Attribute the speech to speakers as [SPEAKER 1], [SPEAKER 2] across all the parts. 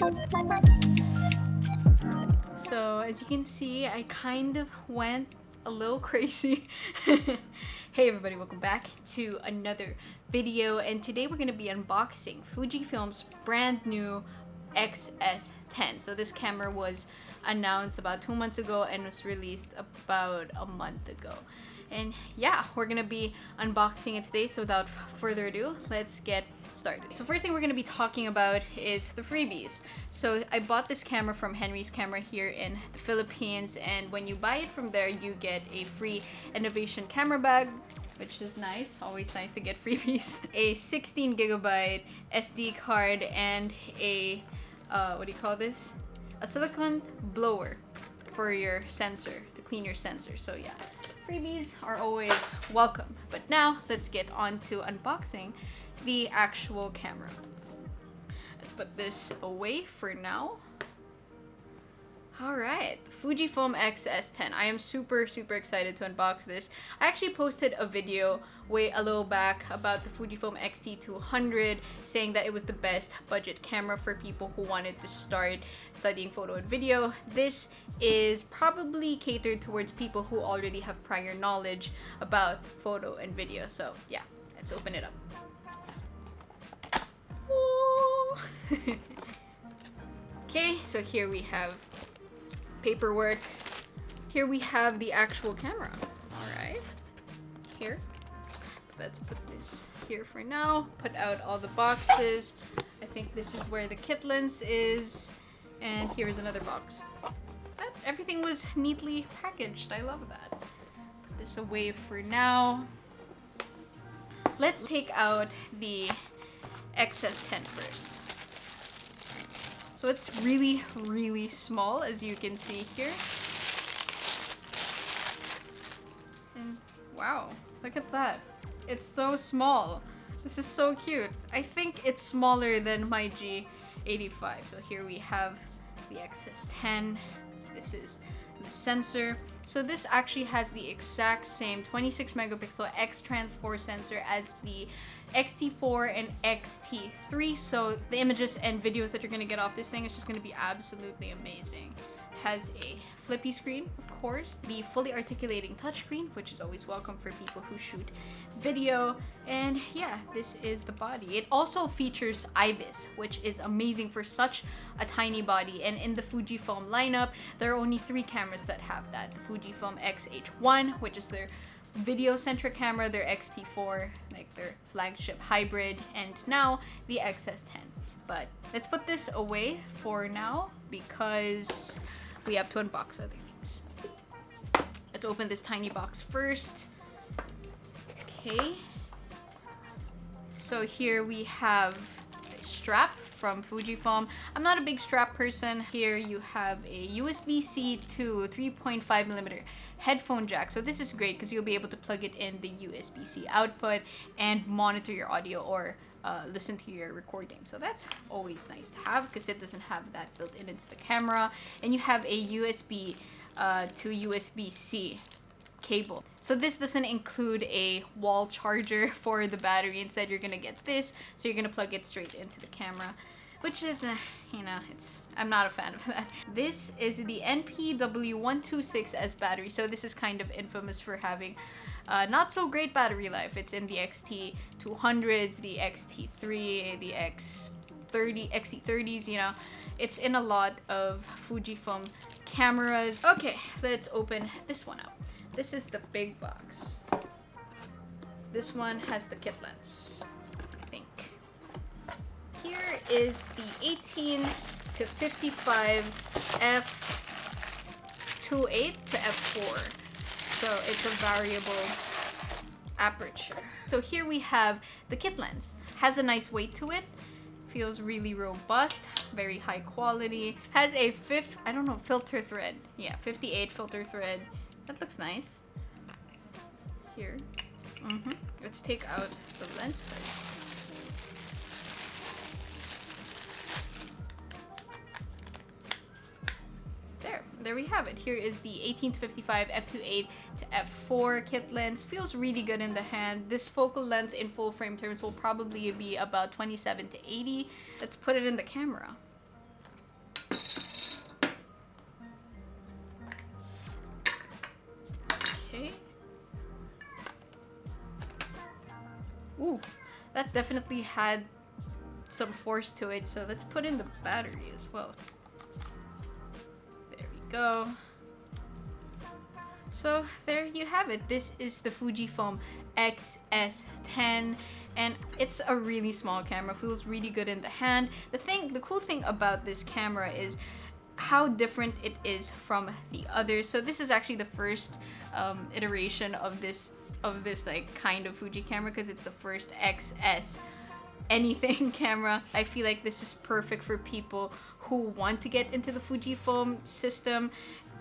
[SPEAKER 1] So as you can see, I kind of went a little crazy. Hey everybody, welcome back to another video, and today we're going to be unboxing Fujifilm's brand new X-S10. So this camera was announced about 2 months ago and was released about a month ago. And yeah, we're going to be unboxing it today, so without further ado, let's get started. So first thing we're going to be talking about is the freebies. So I bought this camera from Henry's Camera here in the Philippines, and when you buy it from there, you get a free innovation camera bag, which is nice. Always nice to get freebies. A 16GB SD card and a what do you call this? A silicone blower for your sensor, to clean your sensor. So yeah, freebies are always welcome. But now let's get on to unboxing the actual camera. Let's put this away for now. Alright, Fujifilm X-S10. I am super excited to unbox this. I actually posted a video a little back about the Fujifilm X-T200, saying that it was the best budget camera for people who wanted to start studying photo and video. This is probably catered towards people who already have prior knowledge about photo and video. So yeah, let's open it up. Okay, so here we have paperwork. Here we have the actual camera. Alright. Here. Let's put this here for now. Put out all the boxes. I think this is where the kit lens is. And here's another box. Everything was neatly packaged. I love that. Put this away for now. Let's take out the X-S10 first. So it's really small, as you can see here. And wow, look at that. It's so small. This is so cute. I think it's smaller than my G85. So here we have the X-S10. This is the sensor. So this actually has the exact same 26 megapixel X-Trans4 sensor as the X-T4 and X-T3. So the images and videos that you're going to get off this thing is just going to be absolutely amazing. It has a flippy screen, of course, the fully articulating touchscreen, which is always welcome for people who shoot video, and yeah, this is the body. It also features IBIS, which is amazing for such a tiny body, and in the Fujifilm lineup, there are only 3 cameras that have that. The Fujifilm X-H1, which is their video-centric camera, their X-T4, like their flagship hybrid, and now the X-S10. But let's put this away for now because we have to unbox other things. Let's open this tiny box first. Okay. So here we have a strap from Fujifilm. I'm not a big strap person. Here you have a USB-C to 3.5mm headphone jack. So this is great because you'll be able to plug it in the USB-C output and monitor your audio or listen to your recording. So that's always nice to have because it doesn't have that built into the camera. And you have a USB to USB-C cable. So this doesn't include a wall charger for the battery. Instead, you're gonna get this. So you're gonna plug it straight into the camera, which is, you know, I'm not a fan of that. This is the NPW126S battery. So this is kind of infamous for having not so great battery life. It's in the X-T200s, the X-T3, the X-T30s, you know. It's in a lot of Fujifilm cameras. Okay, let's open this one up. This is the big box. This one has the kit lens, I think. Here is the 18 to 55 f2.8 to f4. So it's a variable aperture. So here we have the kit lens. Has a nice weight to it. Feels really robust, very high quality. Has a filter thread. Yeah, 58 filter thread. That looks nice. Here. Let's take out the lens first. There we have it. Here is the 18 to 55 f2.8 to f4 kit lens. Feels really good in the hand. This focal length in full frame terms will probably be about 27 to 80. Let's put it in the camera. Ooh, that definitely had some force to it. So let's put in the battery as well. There we go. So there you have it. This is the Fujifilm X-S10, and it's a really small camera. Feels really good in the hand. The cool thing about this camera is how different it is from the others. So this is actually the first iteration of this like kind of Fuji camera, because it's the first XS anything camera. I feel like this is perfect for people who want to get into the Fujifilm system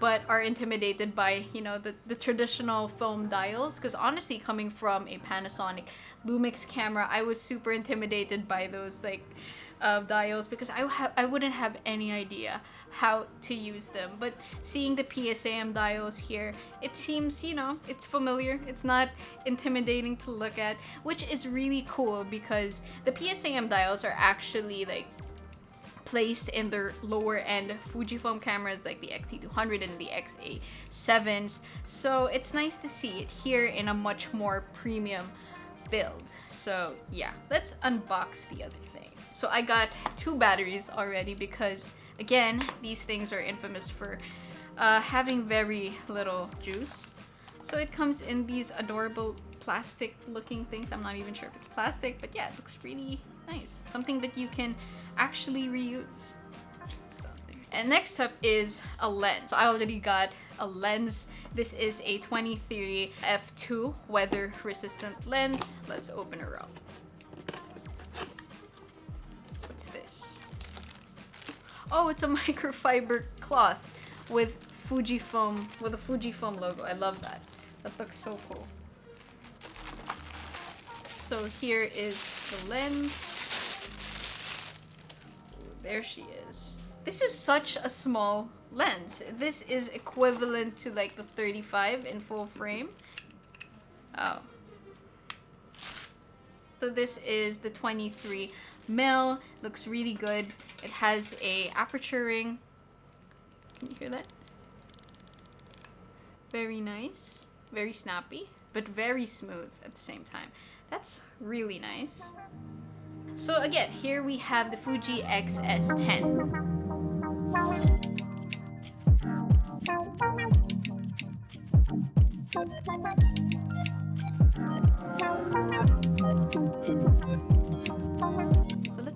[SPEAKER 1] but are intimidated by, you know, the traditional film dials, because honestly, coming from a Panasonic Lumix camera, I was super intimidated by those like dials, because I wouldn't have any idea how to use them. But seeing the PSAM dials here, it seems, you know, it's familiar. It's not intimidating to look at, which is really cool, because the PSAM dials are actually like placed in their lower end Fujifilm cameras like the X-T200 and the X-A7s. So it's nice to see it here in a much more premium build. So yeah, let's unbox the other things. So I got 2 batteries already, because again, these things are infamous for having very little juice. So it comes in these adorable plastic looking things. I'm not even sure if it's plastic, but yeah, it looks really nice. Something that you can actually reuse. And next up is a lens. So I already got a lens. This is a 23 f2 weather resistant lens. Let's open her up. What's this? Oh, it's a microfiber cloth with a Fujifilm logo. I love that. That looks so cool. So here is the lens. There she is. This is such a small lens. This is equivalent to like the 35 in full frame. Oh. So this is the 23mm. Looks really good. It has a aperture ring. Can you hear that? Very nice. Very snappy, but very smooth at the same time. That's really nice. So again, here we have the Fuji X-S10.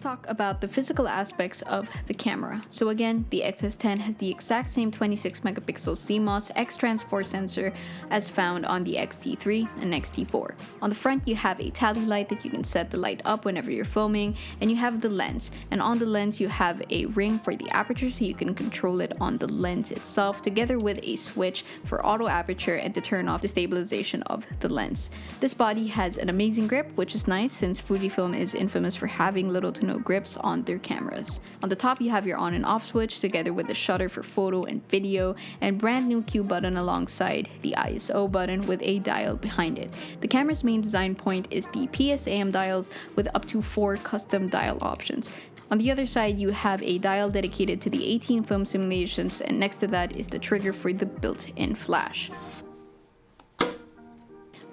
[SPEAKER 1] Talk about the physical aspects of the camera. So again, the XS10 has the exact same 26 megapixel CMOS X-Trans4 sensor as found on the X-T3 and X-T4. On the front, you have a tally light that you can set the light up whenever you're filming, and you have the lens. And on the lens, you have a ring for the aperture, so you can control it on the lens itself, together with a switch for auto aperture and to turn off the stabilization of the lens. This body has an amazing grip, which is nice since Fujifilm is infamous for having little to no grips on their cameras. On the top, you have your on and off switch together with the shutter for photo and video, and brand new Q button alongside the ISO button with a dial behind it. The camera's main design point is the PSAM dials with up to 4 custom dial options. On the other side, you have a dial dedicated to the 18 film simulations, and next to that is the trigger for the built-in flash.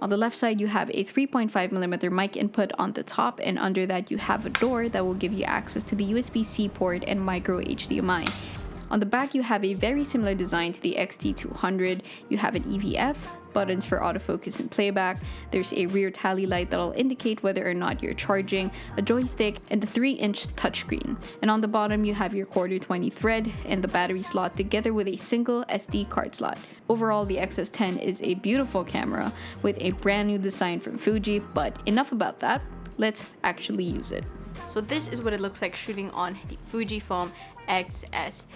[SPEAKER 1] On the left side, you have a 3.5mm mic input on the top, and under that you have a door that will give you access to the USB-C port and micro HDMI. On the back, you have a very similar design to the X-T200. You have an EVF, buttons for autofocus and playback, there's a rear tally light that'll indicate whether or not you're charging, a joystick, and the 3-inch touchscreen. And on the bottom, you have your quarter 20 thread and the battery slot together with a single SD card slot. Overall, the XS10 is a beautiful camera with a brand new design from Fuji, but enough about that, let's actually use it. So this is what it looks like shooting on the Fujifilm X-S10.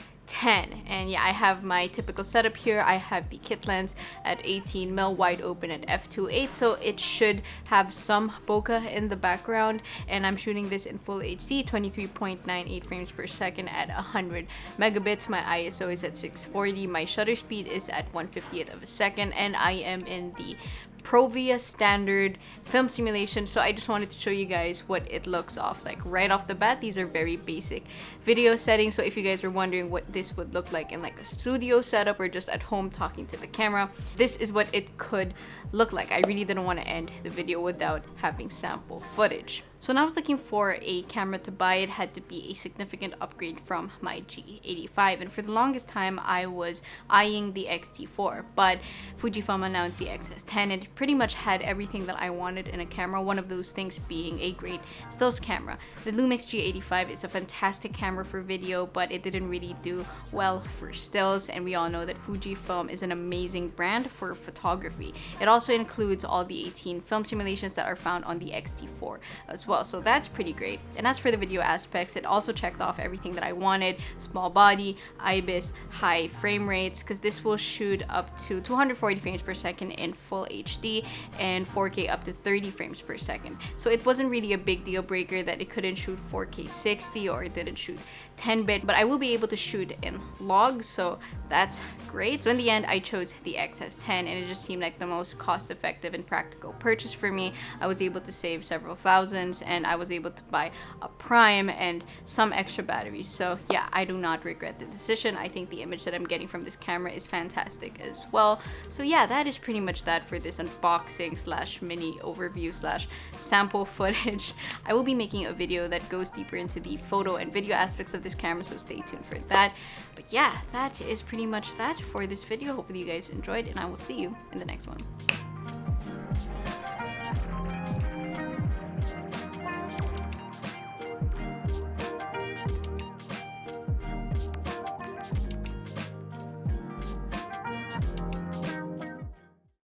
[SPEAKER 1] And yeah, I have my typical setup here. I have the kit lens at 18mm wide open at f2.8, so it should have some bokeh in the background, and I'm shooting this in full HD 23.98 frames per second at 100 megabits. My ISO is at 640, my shutter speed is at 1/50th of a second, and I am in the Provia standard film simulation, so I just wanted to show you guys what it looks off like right off the bat. These are very basic video settings, so if you guys were wondering what this would look like in like a studio setup or just at home talking to the camera, this is what it could look like. I really didn't want to end the video without having sample footage. So when I was looking for a camera to buy, it had to be a significant upgrade from my G85, and for the longest time I was eyeing the X-T4, but Fujifilm announced the X-S10 and it pretty much had everything that I wanted in a camera, one of those things being a great stills camera. The Lumix G85 is a fantastic camera for video, but it didn't really do well for stills, and we all know that Fujifilm is an amazing brand for photography. It also includes all the 18 film simulations that are found on the X-T4 as well, so that's pretty great. And as for the video aspects, it also checked off everything that I wanted: small body, IBIS, high frame rates, because this will shoot up to 240 frames per second in full HD and 4K up to 30 frames per second. So it wasn't really a big deal breaker that it couldn't shoot 4K 60 or it didn't shoot 10-bit, but I will be able to shoot in logs, so that's great. So in the end, I chose the XS10 and it just seemed like the most cost-effective and practical purchase for me. I was able to save several thousands and I was able to buy a prime and some extra batteries. So yeah, I do not regret the decision. I think the image that I'm getting from this camera is fantastic as well. So yeah, that is pretty much that for this unboxing slash mini overview slash sample footage. I will be making a video that goes deeper into the photo and video aspects of this camera, so stay tuned for that. But yeah, that is pretty much that for this video. Hopefully you guys enjoyed, and I will see you in the next one.